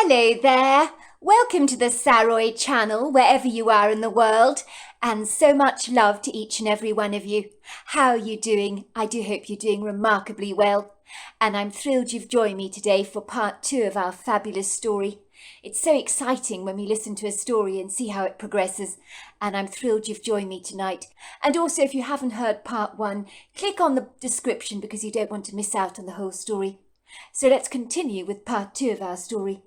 Hello there. Welcome to the Saroy channel, wherever you are in the world, and so much love to each and every one of you. How are you doing? I do hope you're doing remarkably well, and I'm thrilled you've joined me today for part 2 of our fabulous story. It's so exciting when we listen to a story and see how it progresses, and I'm thrilled you've joined me tonight. And also, if you haven't heard part 1, click on the description because you don't want to miss out on the whole story. So let's continue with part 2 of our story.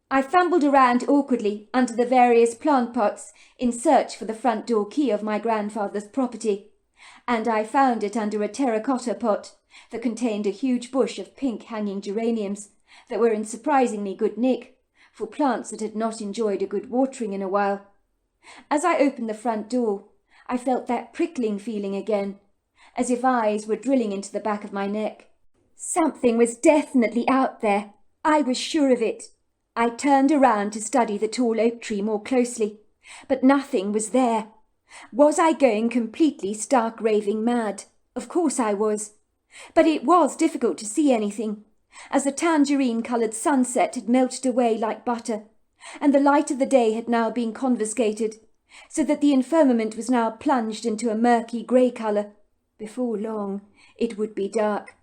I fumbled around awkwardly under the various plant pots in search for the front door key of my grandfather's property, and I found it under a terracotta pot that contained a huge bush of pink hanging geraniums that were in surprisingly good nick for plants that had not enjoyed a good watering in a while. As I opened the front door, I felt that prickling feeling again, as if eyes were drilling into the back of my neck. Something was definitely out there. I was sure of it. I turned around to study the tall oak tree more closely, but nothing was there. Was I going completely stark raving mad? Of course I was. But it was difficult to see anything, as the tangerine-coloured sunset had melted away like butter, and the light of the day had now been confiscated, so that the firmament was now plunged into a murky grey colour. Before long, it would be dark.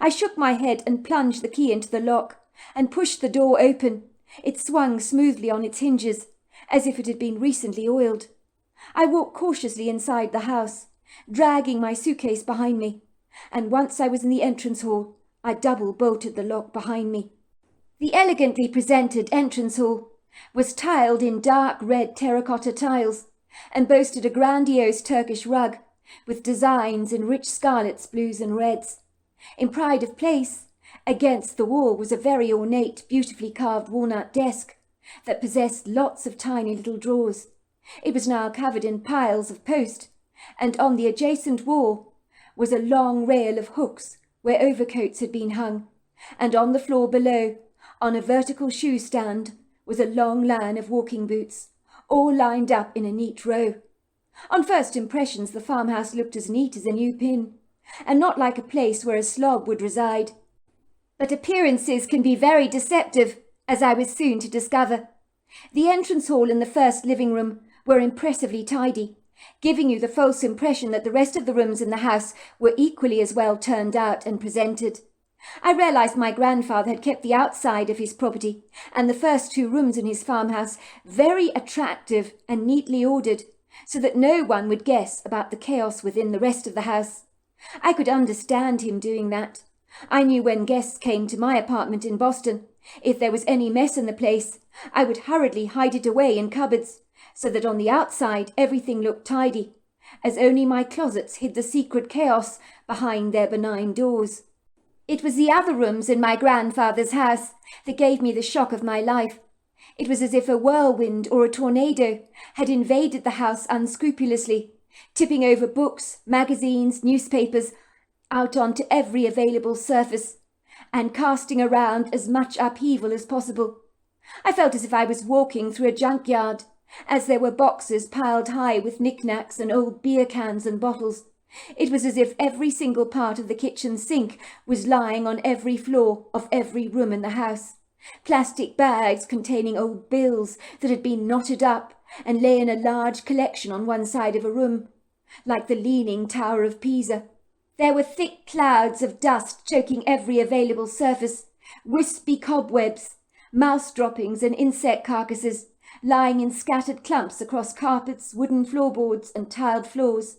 I shook my head and plunged the key into the lock, and pushed the door open. It swung smoothly on its hinges, as if it had been recently oiled. I walked cautiously inside the house, dragging my suitcase behind me, and once I was in the entrance hall, I double-bolted the lock behind me. The elegantly presented entrance hall was tiled in dark red terracotta tiles, and boasted a grandiose Turkish rug, with designs in rich scarlets, blues and reds. In pride of place, against the wall was a very ornate, beautifully carved walnut desk that possessed lots of tiny little drawers. It was now covered in piles of post, and on the adjacent wall was a long rail of hooks where overcoats had been hung, and on the floor below, on a vertical shoe stand, was a long line of walking boots, all lined up in a neat row. On first impressions, the farmhouse looked as neat as a new pin, and not like a place where a slob would reside. But appearances can be very deceptive, as I was soon to discover. The entrance hall and the first living room were impressively tidy, giving you the false impression that the rest of the rooms in the house were equally as well turned out and presented. I realised my grandfather had kept the outside of his property and the first 2 rooms in his farmhouse very attractive and neatly ordered, so that no one would guess about the chaos within the rest of the house. I could understand him doing that. I knew when guests came to my apartment in Boston, if there was any mess in the place, I would hurriedly hide it away in cupboards, so that on the outside everything looked tidy, as only my closets hid the secret chaos behind their benign doors. It was the other rooms in my grandfather's house that gave me the shock of my life. It was as if a whirlwind or a tornado had invaded the house unscrupulously, tipping over books, magazines, newspapers, out onto every available surface, and casting around as much upheaval as possible. I felt as if I was walking through a junkyard, as there were boxes piled high with knickknacks and old beer cans and bottles. It was as if every single part of the kitchen sink was lying on every floor of every room in the house. Plastic bags containing old bills that had been knotted up and lay in a large collection on one side of a room, like the Leaning Tower of Pisa. There were thick clouds of dust choking every available surface, wispy cobwebs, mouse droppings and insect carcasses lying in scattered clumps across carpets, wooden floorboards and tiled floors.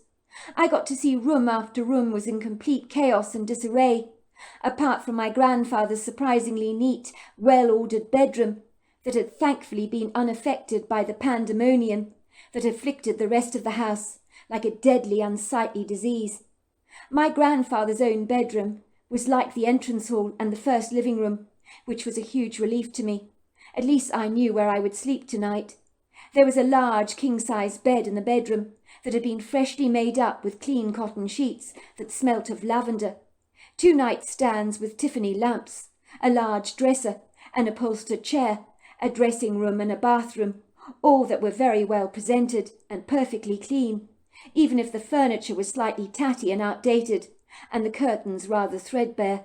I got to see room after room was in complete chaos and disarray, apart from my grandfather's surprisingly neat, well-ordered bedroom that had thankfully been unaffected by the pandemonium that afflicted the rest of the house like a deadly, unsightly disease. My grandfather's own bedroom was like the entrance hall and the first living room, which was a huge relief to me. At least I knew where I would sleep tonight. There was a large king-size bed in the bedroom that had been freshly made up with clean cotton sheets that smelt of lavender, 2 nightstands with Tiffany lamps, a large dresser, an upholstered chair, a dressing room and a bathroom, all that were very well presented and perfectly clean, even if the furniture was slightly tatty and outdated, and the curtains rather threadbare.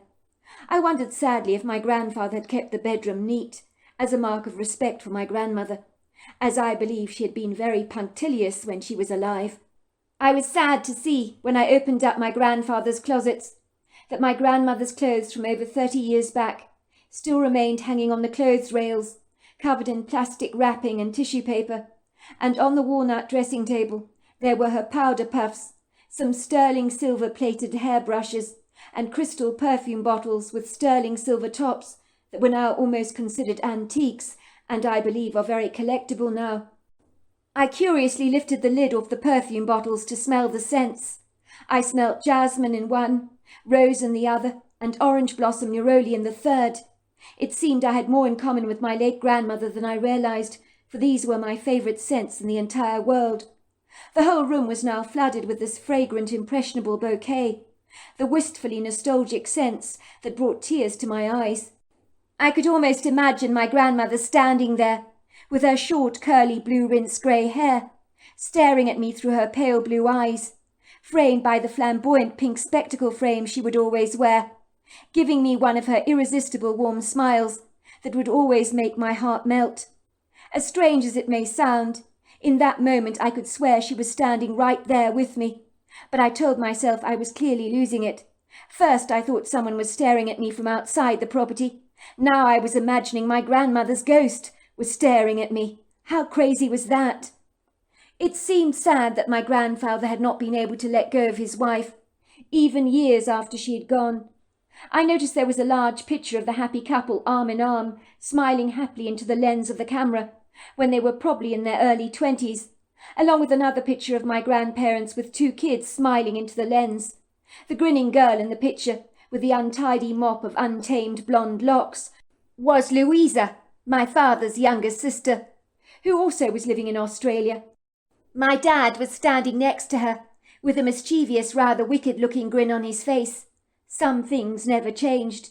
I wondered sadly if my grandfather had kept the bedroom neat, as a mark of respect for my grandmother, as I believe she had been very punctilious when she was alive. I was sad to see, when I opened up my grandfather's closets, that my grandmother's clothes from over 30 years back still remained hanging on the clothes rails, covered in plastic wrapping and tissue paper, and on the walnut dressing table there were her powder puffs, some sterling silver-plated hairbrushes, and crystal perfume bottles with sterling silver tops that were now almost considered antiques, and I believe are very collectible now. I curiously lifted the lid off the perfume bottles to smell the scents. I smelt jasmine in one, rose in the other, and orange blossom neroli in the third. It seemed I had more in common with my late grandmother than I realized, for these were my favourite scents in the entire world. The whole room was now flooded with this fragrant, impressionable bouquet, the wistfully nostalgic scents that brought tears to my eyes. I could almost imagine my grandmother standing there, with her short, curly, blue-rinsed grey hair, staring at me through her pale blue eyes, framed by the flamboyant pink spectacle frame she would always wear, giving me one of her irresistible warm smiles that would always make my heart melt. As strange as it may sound, in that moment I could swear she was standing right there with me, but I told myself I was clearly losing it. First I thought someone was staring at me from outside the property. Now I was imagining my grandmother's ghost was staring at me. How crazy was that? It seemed sad that my grandfather had not been able to let go of his wife, even years after she had gone. I noticed there was a large picture of the happy couple arm in arm, smiling happily into the lens of the camera, when they were probably in their early 20s, along with another picture of my grandparents with 2 kids smiling into the lens. The grinning girl in the picture, with the untidy mop of untamed blonde locks, was Louisa, my father's younger sister, who also was living in Australia. My dad was standing next to her, with a mischievous, rather wicked-looking grin on his face. Some things never changed.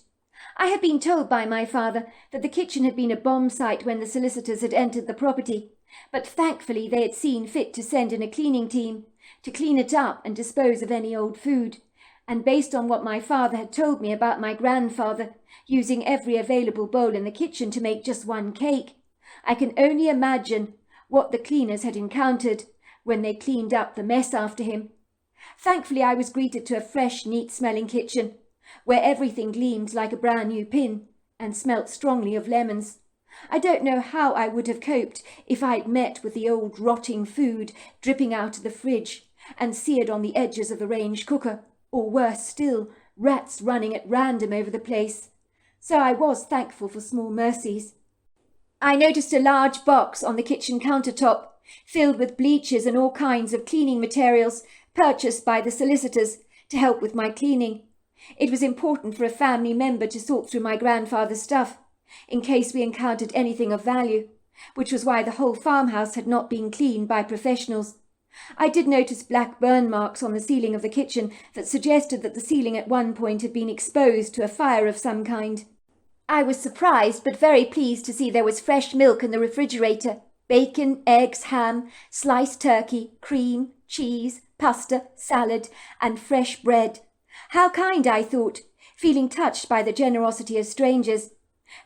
I had been told by my father that the kitchen had been a bomb site when the solicitors had entered the property, but thankfully they had seen fit to send in a cleaning team to clean it up and dispose of any old food. And based on what my father had told me about my grandfather using every available bowl in the kitchen to make just one cake, I can only imagine what the cleaners had encountered when they cleaned up the mess after him. Thankfully I was greeted to a fresh, neat-smelling kitchen, where everything gleamed like a brand-new pin and smelt strongly of lemons. I don't know how I would have coped if I'd met with the old rotting food dripping out of the fridge and seared on the edges of the range cooker, or worse still, rats running at random over the place. So I was thankful for small mercies. I noticed a large box on the kitchen countertop, filled with bleaches and all kinds of cleaning materials purchased by the solicitors to help with my cleaning. It was important for a family member to sort through my grandfather's stuff, in case we encountered anything of value, which was why the whole farmhouse had not been cleaned by professionals. I did notice black burn marks on the ceiling of the kitchen that suggested that the ceiling at one point had been exposed to a fire of some kind. I was surprised but very pleased to see there was fresh milk in the refrigerator, bacon, eggs, ham, sliced turkey, cream, cheese, pasta, salad, and fresh bread. How kind, I thought, feeling touched by the generosity of strangers.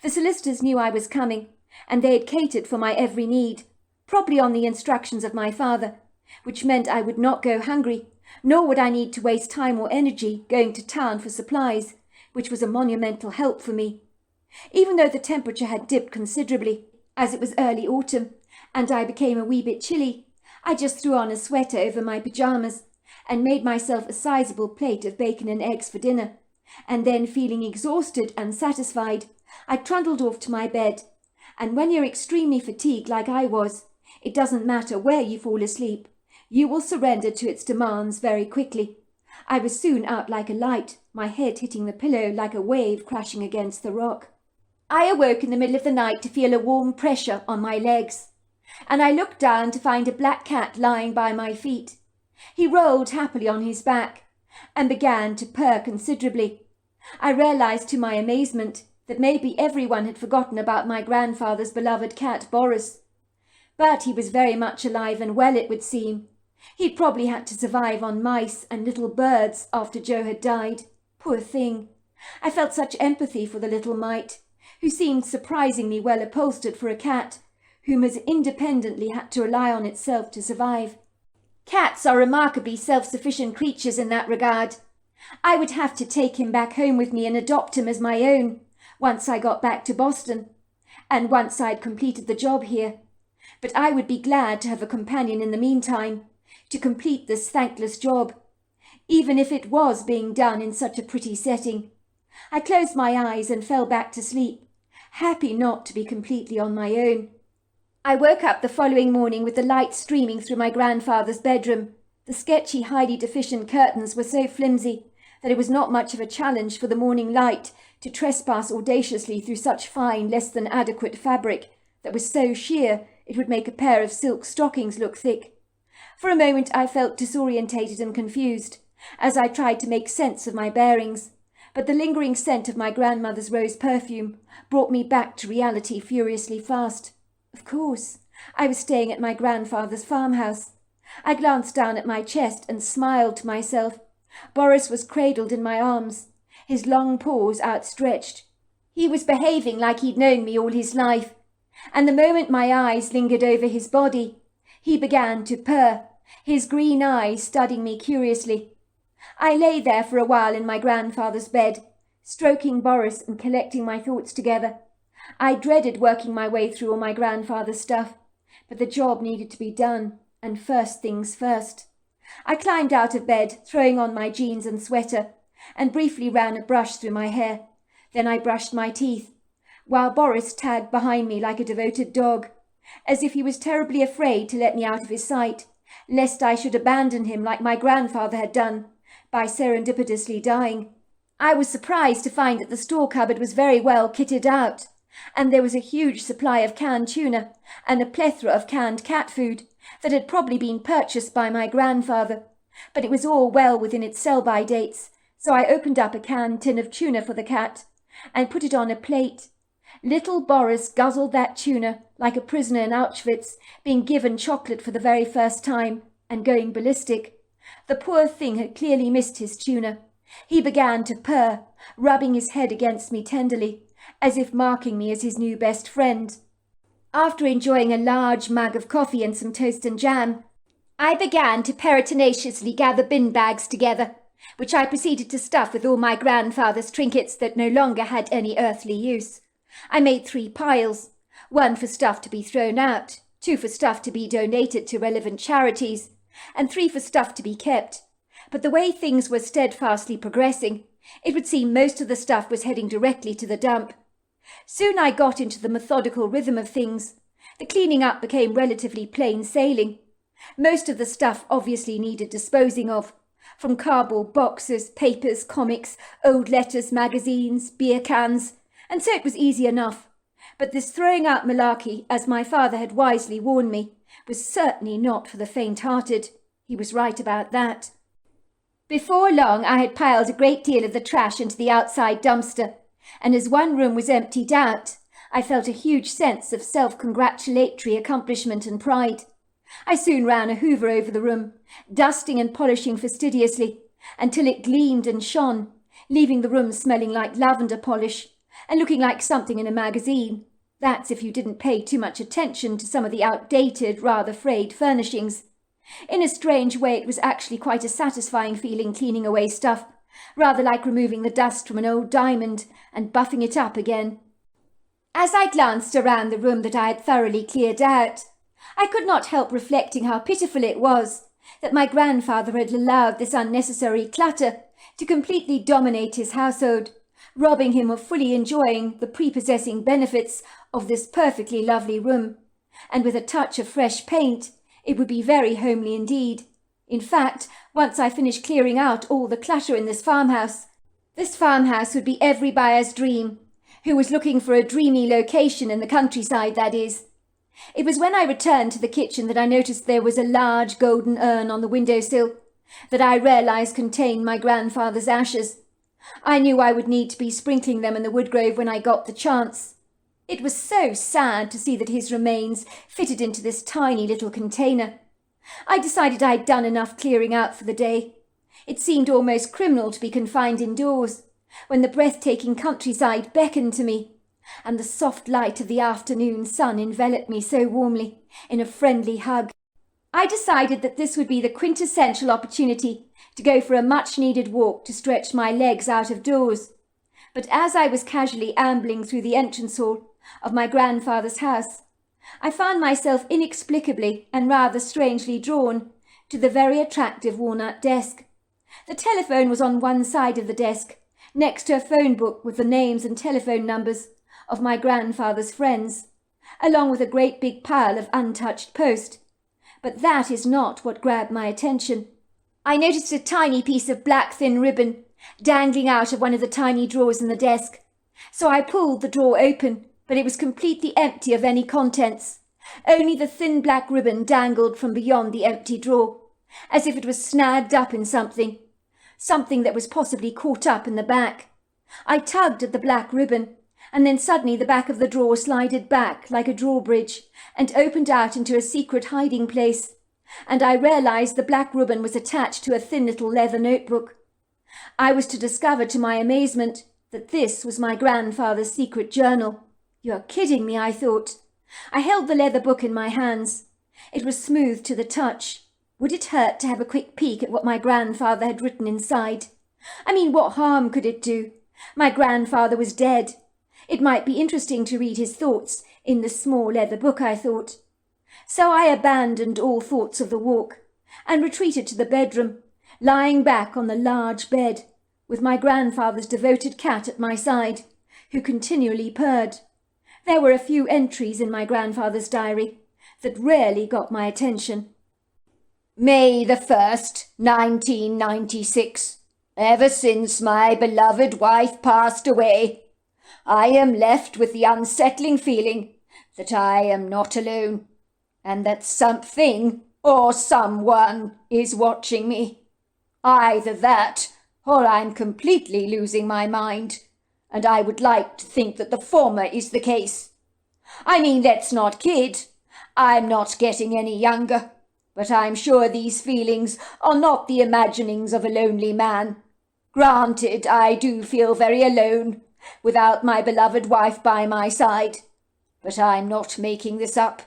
The solicitors knew I was coming, and they had catered for my every need, probably on the instructions of my father, which meant I would not go hungry, nor would I need to waste time or energy going to town for supplies, which was a monumental help for me. Even though the temperature had dipped considerably, as it was early autumn, and I became a wee bit chilly, I just threw on a sweater over my pyjamas and made myself a sizable plate of bacon and eggs for dinner, and then, feeling exhausted and satisfied, I trundled off to my bed. And when you're extremely fatigued like I was, it doesn't matter where you fall asleep. You will surrender to its demands very quickly. I was soon out like a light, my head hitting the pillow like a wave crashing against the rock. I awoke in the middle of the night to feel a warm pressure on my legs, and I looked down to find a black cat lying by my feet. He rolled happily on his back and began to purr considerably. I realized to my amazement that maybe everyone had forgotten about my grandfather's beloved cat Boris. But he was very much alive and well, it would seem. He'd probably had to survive on mice and little birds after Joe had died. Poor thing. I felt such empathy for the little mite, who seemed surprisingly well upholstered for a cat, whom has independently had to rely on itself to survive. Cats are remarkably self-sufficient creatures in that regard. I would have to take him back home with me and adopt him as my own, once I got back to Boston, and once I'd completed the job here. But I would be glad to have a companion in the meantime, to complete this thankless job, even if it was being done in such a pretty setting. I closed my eyes and fell back to sleep, happy not to be completely on my own. I woke up the following morning with the light streaming through my grandfather's bedroom. The sketchy, highly deficient curtains were so flimsy that it was not much of a challenge for the morning light to trespass audaciously through such fine, less than adequate fabric that was so sheer it would make a pair of silk stockings look thick. For a moment I felt disorientated and confused, as I tried to make sense of my bearings, but the lingering scent of my grandmother's rose perfume brought me back to reality furiously fast. Of course, I was staying at my grandfather's farmhouse. I glanced down at my chest and smiled to myself. Boris was cradled in my arms, his long paws outstretched. He was behaving like he'd known me all his life, and the moment my eyes lingered over his body, he began to purr, his green eyes studying me curiously. I lay there for a while in my grandfather's bed, stroking Boris and collecting my thoughts together. I dreaded working my way through all my grandfather's stuff, but the job needed to be done, and first things first. I climbed out of bed, throwing on my jeans and sweater, and briefly ran a brush through my hair. Then I brushed my teeth, while Boris tagged behind me like a devoted dog, as if he was terribly afraid to let me out of his sight, lest I should abandon him like my grandfather had done, by serendipitously dying. I was surprised to find that the store cupboard was very well kitted out, and there was a huge supply of canned tuna and a plethora of canned cat food that had probably been purchased by my grandfather, but it was all well within its sell-by dates, so I opened up a canned tin of tuna for the cat and put it on a plate. Little Boris guzzled that tuna like a prisoner in Auschwitz being given chocolate for the very first time and going ballistic. The poor thing had clearly missed his tuna. He began to purr, rubbing his head against me tenderly, as if marking me as his new best friend. After enjoying a large mug of coffee and some toast and jam, I began to pertinaciously gather bin bags together, which I proceeded to stuff with all my grandfather's trinkets that no longer had any earthly use. I made 3 piles, 1 for stuff to be thrown out, 2 for stuff to be donated to relevant charities, and 3 for stuff to be kept. But the way things were steadfastly progressing, it would seem most of the stuff was heading directly to the dump. Soon I got into the methodical rhythm of things. The cleaning up became relatively plain sailing. Most of the stuff obviously needed disposing of, from cardboard boxes, papers, comics, old letters, magazines, beer cans, and so it was easy enough. But this throwing out malarkey, as my father had wisely warned me, was certainly not for the faint-hearted. He was right about that. Before long I had piled a great deal of the trash into the outside dumpster, and as one room was emptied out, I felt a huge sense of self-congratulatory accomplishment and pride. I soon ran a hoover over the room, dusting and polishing fastidiously, until it gleamed and shone, leaving the room smelling like lavender polish, and looking like something in a magazine. That's if you didn't pay too much attention to some of the outdated, rather frayed furnishings. In a strange way, it was actually quite a satisfying feeling cleaning away stuff, rather like removing the dust from an old diamond and buffing it up again. As I glanced around the room that I had thoroughly cleared out, I could not help reflecting how pitiful it was that my grandfather had allowed this unnecessary clutter to completely dominate his household, robbing him of fully enjoying the prepossessing benefits of this perfectly lovely room. And with a touch of fresh paint, it would be very homely indeed. In fact, once I finished clearing out all the clutter in this farmhouse would be every buyer's dream, who was looking for a dreamy location in the countryside, that is. It was when I returned to the kitchen that I noticed there was a large golden urn on the windowsill that I realized contained my grandfather's ashes. I knew I would need to be sprinkling them in the woodgrove when I got the chance. It was so sad to see that his remains fitted into this tiny little container. I decided I'd done enough clearing out for the day. It seemed almost criminal to be confined indoors, when the breathtaking countryside beckoned to me. and the soft light of the afternoon sun enveloped me so warmly in a friendly hug. I decided that this would be the quintessential opportunity to go for a much-needed walk to stretch my legs out of doors. But as I was casually ambling through the entrance hall of my grandfather's house, I found myself inexplicably and rather strangely drawn to the very attractive walnut desk. The telephone was on one side of the desk, next to a phone book with the names and telephone numbers of my grandfather's friends, along with a great big pile of untouched post. But that is not what grabbed my attention. I noticed a tiny piece of black thin ribbon dangling out of one of the tiny drawers in the desk. So I pulled the drawer open, but it was completely empty of any contents. Only the thin black ribbon dangled from beyond the empty drawer, as if it was snagged up in something that was possibly caught up in the back. I tugged at the black ribbon, and then suddenly the back of the drawer slided back like a drawbridge and opened out into a secret hiding place, and I realized the black ribbon was attached to a thin little leather notebook. I was to discover to my amazement that this was my grandfather's secret journal. You're kidding me, I thought. I held the leather book in my hands. It was smooth to the touch. Would it hurt to have a quick peek at what my grandfather had written inside? I mean, what harm could it do? My grandfather was dead. It might be interesting to read his thoughts in the small leather book, I thought. So I abandoned all thoughts of the walk and retreated to the bedroom, lying back on the large bed, with my grandfather's devoted cat at my side, who continually purred. There were a few entries in my grandfather's diary that rarely got my attention. May the 1st, 1996. Ever since my beloved wife passed away, I am left with the unsettling feeling that I am not alone, and that something or someone is watching me. Either that, or I'm completely losing my mind, and I would like to think that the former is the case. I mean, let's not kid. I'm not getting any younger, but I'm sure these feelings are not the imaginings of a lonely man. Granted, I do feel very alone, without my beloved wife by my side, but I'm not making this up.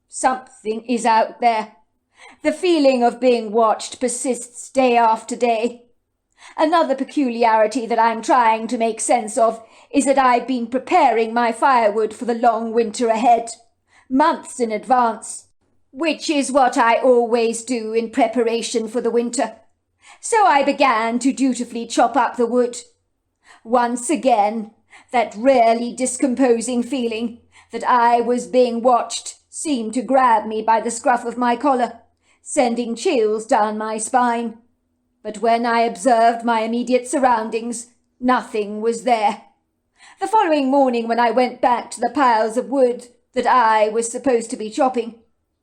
Something is out there. The feeling of being watched persists day after day. Another peculiarity that I'm trying to make sense of is that I've been preparing my firewood for the long winter ahead, months in advance, which is what I always do in preparation for the winter. So I began to dutifully chop up the wood. Once again, that rarely discomposing feeling that I was being watched seemed to grab me by the scruff of my collar, sending chills down my spine. But when I observed my immediate surroundings, nothing was there. The following morning, when I went back to the piles of wood that I was supposed to be chopping,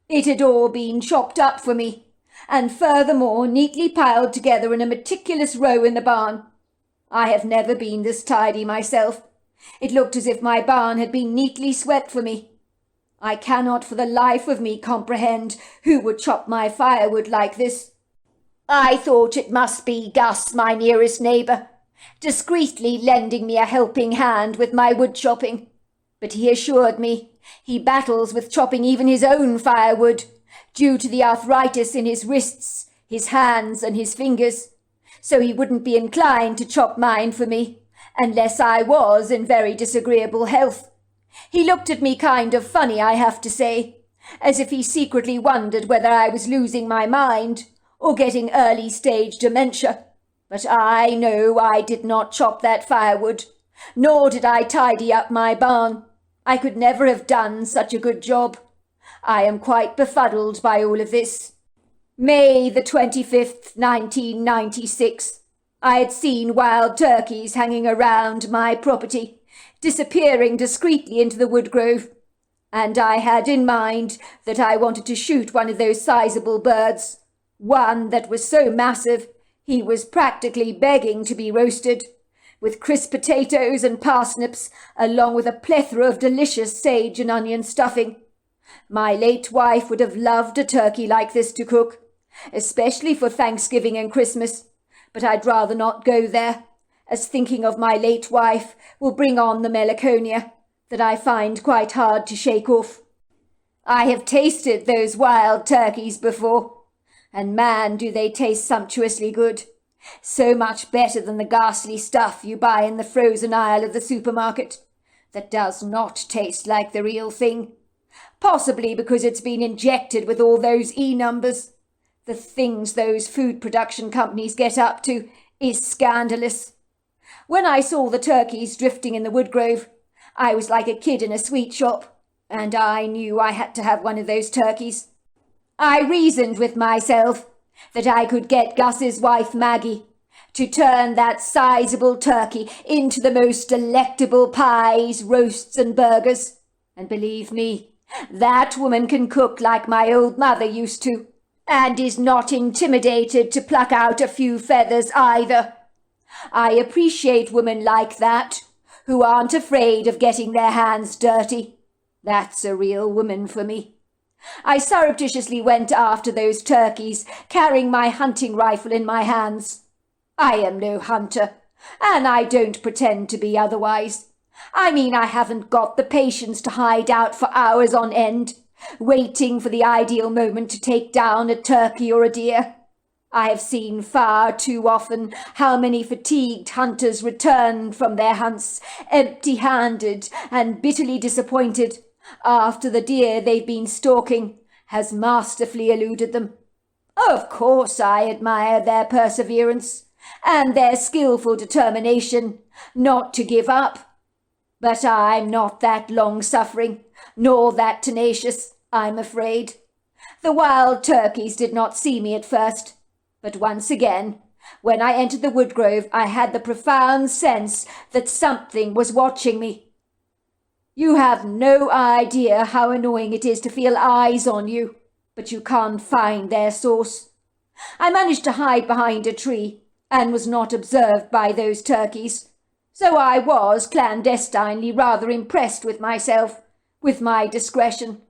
it had all been chopped up for me, and furthermore neatly piled together in a meticulous row in the barn. I have never been this tidy myself. It looked as if my barn had been neatly swept for me. I cannot for the life of me comprehend who would chop my firewood like this. I thought it must be Gus, my nearest neighbour, discreetly lending me a helping hand with my wood chopping. But he assured me he battles with chopping even his own firewood, due to the arthritis in his wrists, his hands and his fingers, so he wouldn't be inclined to chop mine for me, unless I was in very disagreeable health. He looked at me kind of funny, I have to say, as if he secretly wondered whether I was losing my mind or getting early-stage dementia. But I know I did not chop that firewood, nor did I tidy up my barn. I could never have done such a good job. I am quite befuddled by all of this. May the 25th, 1996. I had seen wild turkeys hanging around my property, disappearing discreetly into the woodgrove, and I had in mind that I wanted to shoot one of those sizable birds, one that was so massive he was practically begging to be roasted, with crisp potatoes and parsnips, along with a plethora of delicious sage and onion stuffing. My late wife would have loved a turkey like this to cook, especially for Thanksgiving and Christmas, but I'd rather not go there, as thinking of my late wife will bring on the melancholia that I find quite hard to shake off. I have tasted those wild turkeys before, and man, do they taste sumptuously good. So much better than the ghastly stuff you buy in the frozen aisle of the supermarket, that does not taste like the real thing. Possibly because it's been injected with all those E-numbers. The things those food production companies get up to is scandalous. When I saw the turkeys drifting in the woodgrove, I was like a kid in a sweet shop, and I knew I had to have one of those turkeys. I reasoned with myself that I could get Gus's wife Maggie to turn that sizable turkey into the most delectable pies, roasts and burgers. And believe me, that woman can cook like my old mother used to, and is not intimidated to pluck out a few feathers either. I appreciate women like that, who aren't afraid of getting their hands dirty. That's a real woman for me. I surreptitiously went after those turkeys, carrying my hunting rifle in my hands. I am no hunter, and I don't pretend to be otherwise. I mean, I haven't got the patience to hide out for hours on end, waiting for the ideal moment to take down a turkey or a deer. I have seen far too often how many fatigued hunters return from their hunts empty-handed and bitterly disappointed after the deer they've been stalking has masterfully eluded them. Of course I admire their perseverance and their skillful determination not to give up. But I'm not that long-suffering, nor that tenacious, I'm afraid. The wild turkeys did not see me at first, but once again, when I entered the woodgrove, I had the profound sense that something was watching me. You have no idea how annoying it is to feel eyes on you, but you can't find their source. I managed to hide behind a tree and was not observed by those turkeys, so I was clandestinely rather impressed with myself, with my discretion.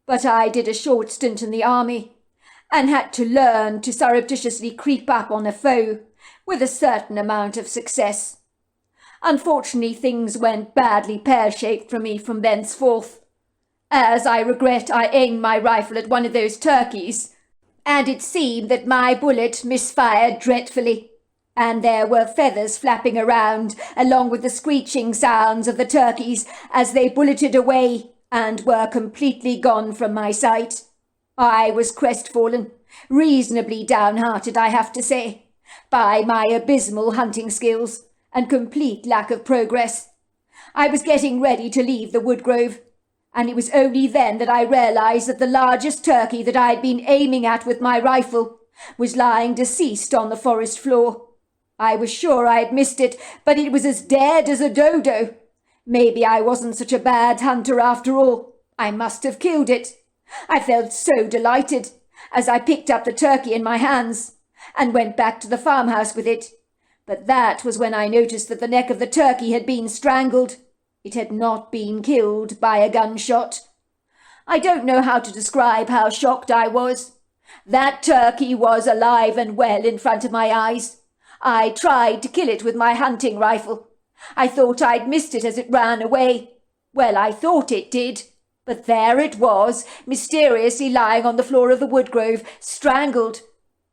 But I did a short stint in the army, and had to learn to surreptitiously creep up on a foe with a certain amount of success. Unfortunately, things went badly pear-shaped for me from thenceforth, as I regret I aimed my rifle at one of those turkeys, and it seemed that my bullet misfired dreadfully, and there were feathers flapping around, along with the screeching sounds of the turkeys as they bulleted away and were completely gone from my sight. I was crestfallen, reasonably downhearted, I have to say, by my abysmal hunting skills and complete lack of progress. I was getting ready to leave the woodgrove, and it was only then that I realized that the largest turkey that I had been aiming at with my rifle was lying deceased on the forest floor. I was sure I had missed it, but it was as dead as a dodo. Maybe I wasn't such a bad hunter after all. I must have killed it. I felt so delighted as I picked up the turkey in my hands and went back to the farmhouse with it. But that was when I noticed that the neck of the turkey had been strangled. It had not been killed by a gunshot. I don't know how to describe how shocked I was. That turkey was alive and well in front of my eyes. I tried to kill it with my hunting rifle. I thought I'd missed it as it ran away. Well, I thought it did. But there it was, mysteriously lying on the floor of the woodgrove, strangled.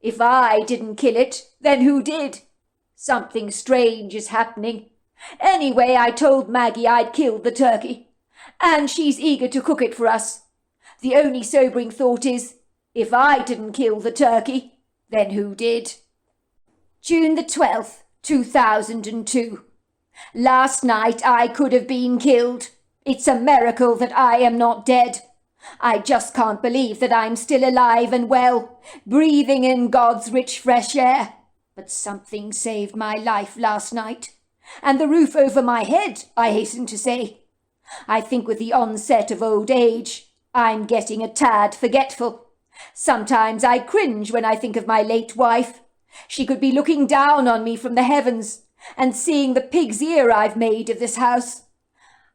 If I didn't kill it, then who did? Something strange is happening. Anyway, I told Maggie I'd killed the turkey, and she's eager to cook it for us. The only sobering thought is, if I didn't kill the turkey, then who did? June the 12th, 2002. Last night I could have been killed. It's a miracle that I am not dead. I just can't believe that I'm still alive and well, breathing in God's rich fresh air. But something saved my life last night. And the roof over my head, I hasten to say. I think with the onset of old age, I'm getting a tad forgetful. Sometimes I cringe when I think of my late wife. She could be looking down on me from the heavens and seeing the pig's ear I've made of this house.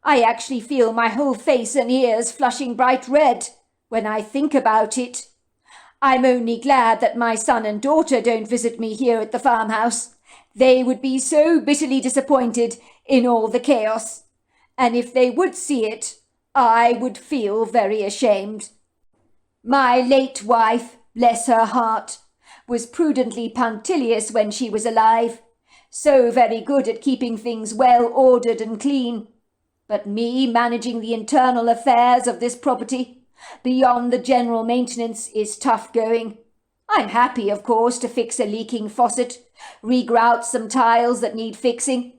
I actually feel my whole face and ears flushing bright red when I think about it. I'm only glad that my son and daughter don't visit me here at the farmhouse. They would be so bitterly disappointed in all the chaos. and if they would see it, I would feel very ashamed. My late wife, bless her heart, was prudently punctilious when she was alive, so very good at keeping things well ordered and clean. But me managing the internal affairs of this property, beyond the general maintenance, is tough going. I'm happy, of course, to fix a leaking faucet, regrout some tiles that need fixing,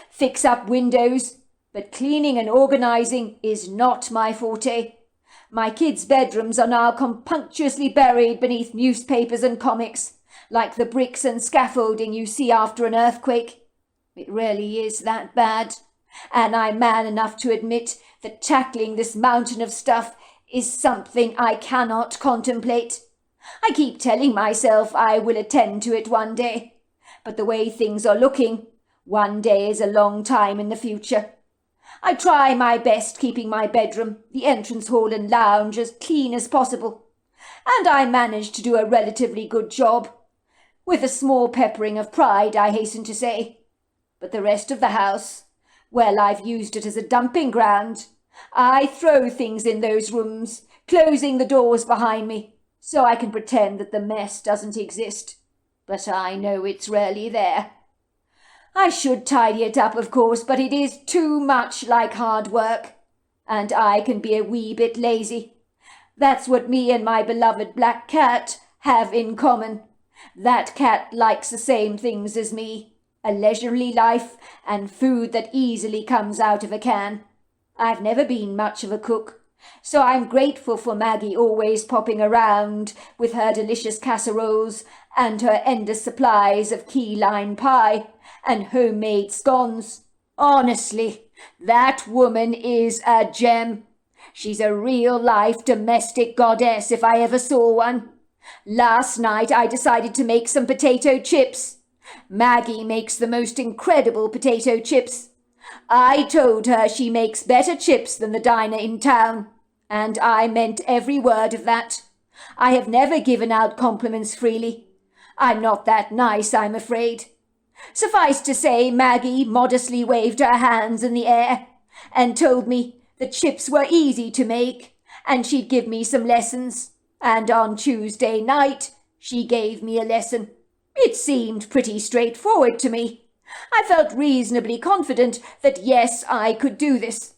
fix up windows, but cleaning and organizing is not my forte. My kids' bedrooms are now compunctiously buried beneath newspapers and comics, like the bricks and scaffolding you see after an earthquake. It really is that bad, and I'm man enough to admit that tackling this mountain of stuff is something I cannot contemplate. I keep telling myself I will attend to it one day, but the way things are looking, one day is a long time in the future. I try my best keeping my bedroom, the entrance hall and lounge as clean as possible, and I manage to do a relatively good job, with a small peppering of pride, I hasten to say. But the rest of the house, well, I've used it as a dumping ground. I throw things in those rooms, closing the doors behind me, so I can pretend that the mess doesn't exist. But I know it's rarely there. I should tidy it up, of course, but it is too much like hard work, and I can be a wee bit lazy. That's what me and my beloved black cat have in common. That cat likes the same things as me, a leisurely life and food that easily comes out of a can. I've never been much of a cook, so I'm grateful for Maggie always popping around with her delicious casseroles and her endless supplies of key lime pie and homemade scones. Honestly, that woman is a gem. She's a real-life domestic goddess if I ever saw one. Last night I decided to make some potato chips. Maggie makes the most incredible potato chips. I told her she makes better chips than the diner in town, and I meant every word of that. I have never given out compliments freely. I'm not that nice, I'm afraid. Suffice to say, Maggie modestly waved her hands in the air and told me the chips were easy to make and she'd give me some lessons. And on Tuesday night, she gave me a lesson. It seemed pretty straightforward to me. I felt reasonably confident that yes, I could do this.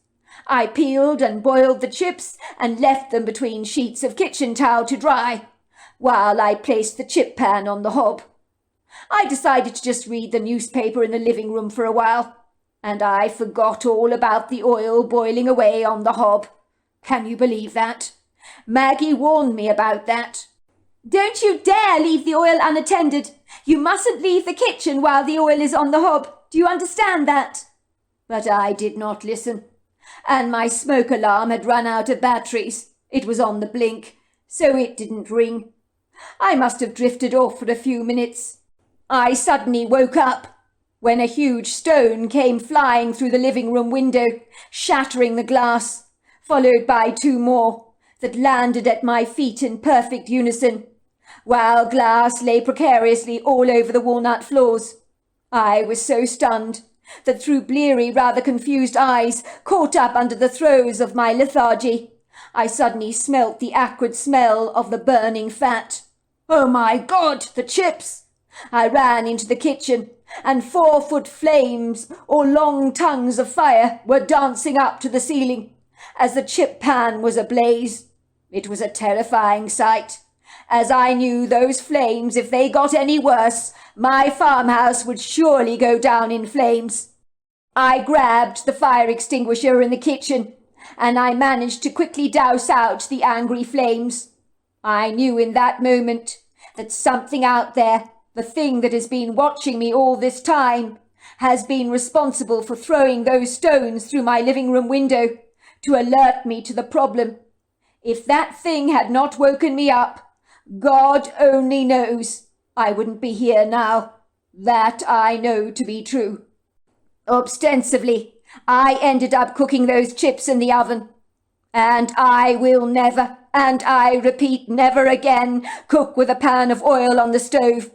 I peeled and boiled the chips and left them between sheets of kitchen towel to dry, while I placed the chip pan on the hob. I decided to just read the newspaper in the living room for a while, and I forgot all about the oil boiling away on the hob. Can you believe that? Maggie warned me about that. Don't you dare leave the oil unattended. You mustn't leave the kitchen while the oil is on the hob. Do you understand that? But I did not listen, and my smoke alarm had run out of batteries. It was on the blink, so it didn't ring. I must have drifted off for a few minutes. I suddenly woke up when a huge stone came flying through the living room window, shattering the glass, followed by two more that landed at my feet in perfect unison, while glass lay precariously all over the walnut floors. I was so stunned that through bleary, rather confused eyes, caught up under the throes of my lethargy, I suddenly smelt the acrid smell of the burning fat. Oh my God, the chips! I ran into the kitchen, and 4-foot flames, or long tongues of fire, were dancing up to the ceiling, as the chip pan was ablaze. It was a terrifying sight, as I knew those flames, if they got any worse, my farmhouse would surely go down in flames. I grabbed the fire extinguisher in the kitchen, and I managed to quickly douse out the angry flames. I knew in that moment that something out there, the thing that has been watching me all this time, has been responsible for throwing those stones through my living room window to alert me to the problem. If that thing had not woken me up, God only knows I wouldn't be here now. That I know to be true. Ostensibly, I ended up cooking those chips in the oven. And I will never, and I repeat never again, cook with a pan of oil on the stove.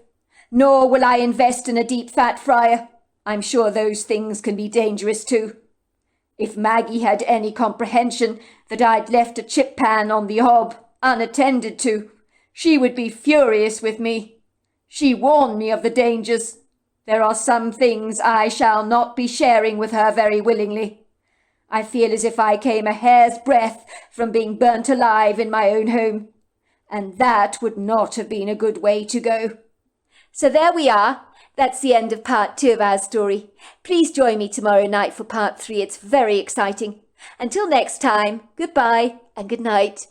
Nor will I invest in a deep fat fryer. I'm sure those things can be dangerous too. If Maggie had any comprehension that I'd left a chip pan on the hob, unattended to, she would be furious with me. She warned me of the dangers. There are some things I shall not be sharing with her very willingly. I feel as if I came a hair's breadth from being burnt alive in my own home, and that would not have been a good way to go. So there we are. That's the end of part 2 of our story. Please join me tomorrow night for part 3. It's very exciting. Until next time, goodbye and good night.